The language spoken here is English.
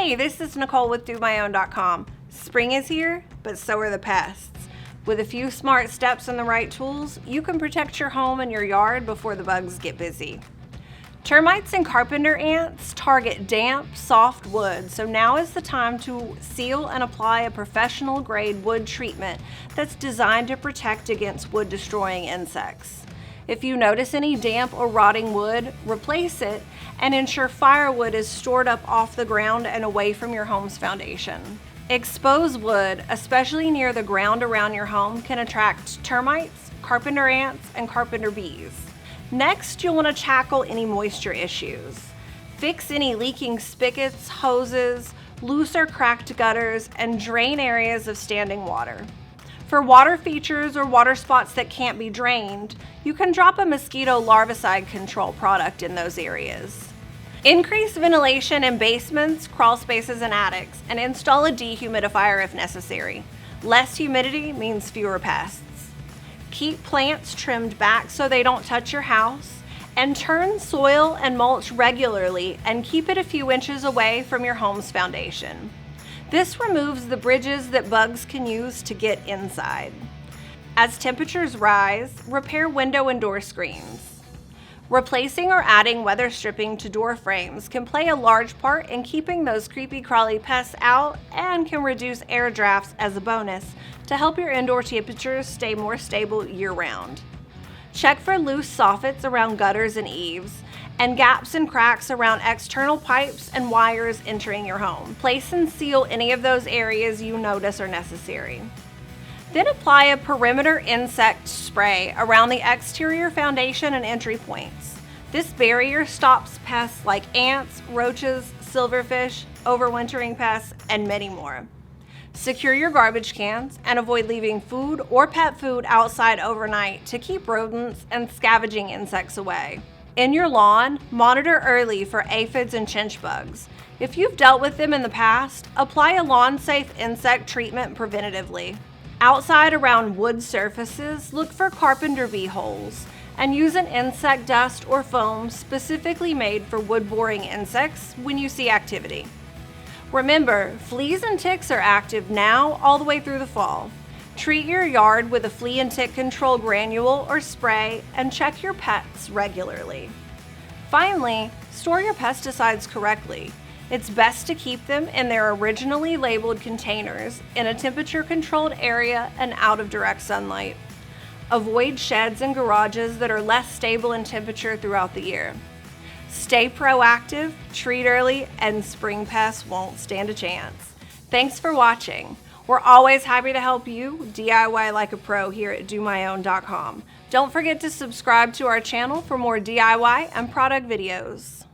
Hey, this is Nicole with DoMyOwn.com. Spring is here, but so are the pests. With a few smart steps and the right tools, you can protect your home and your yard before the bugs get busy. Termites and carpenter ants target damp, soft wood, so now is the time to seal and apply a professional-grade wood treatment that's designed to protect against wood-destroying insects. If you notice any damp or rotting wood, replace it and ensure firewood is stored up off the ground and away from your home's foundation. Exposed wood, especially near the ground around your home, can attract termites, carpenter ants, and carpenter bees. Next, you'll want to tackle any moisture issues. Fix any leaking spigots, hoses, loose or cracked gutters, and drain areas of standing water. For water features or water spots that can't be drained, you can drop a mosquito larvicide control product in those areas. Increase ventilation in basements, crawl spaces, and attics, and install a dehumidifier if necessary. Less humidity means fewer pests. Keep plants trimmed back so they don't touch your house, and turn soil and mulch regularly and keep it a few inches away from your home's foundation. This removes the bridges that bugs can use to get inside. As temperatures rise, repair window and door screens. Replacing or adding weather stripping to door frames can play a large part in keeping those creepy crawly pests out and can reduce air drafts as a bonus to help your indoor temperatures stay more stable year-round. Check for loose soffits around gutters and eaves, and gaps and cracks around external pipes and wires entering your home. Place and seal any of those areas you notice are necessary. Then apply a perimeter insect spray around the exterior foundation and entry points. This barrier stops pests like ants, roaches, silverfish, overwintering pests, and many more. Secure your garbage cans and avoid leaving food or pet food outside overnight to keep rodents and scavenging insects away. In your lawn, monitor early for aphids and chinch bugs. If you've dealt with them in the past, apply a lawn-safe insect treatment preventatively. Outside around wood surfaces, look for carpenter bee holes and use an insect dust or foam specifically made for wood-boring insects when you see activity. Remember, fleas and ticks are active now all the way through the fall. Treat your yard with a flea and tick control granule or spray and check your pets regularly. Finally, store your pesticides correctly. It's best to keep them in their originally labeled containers in a temperature-controlled area and out of direct sunlight. Avoid sheds and garages that are less stable in temperature throughout the year. Stay proactive, treat early, and spring pests won't stand a chance. Thanks for watching. We're always happy to help you DIY like a pro here at DoMyOwn.com. Don't forget to subscribe to our channel for more DIY and product videos.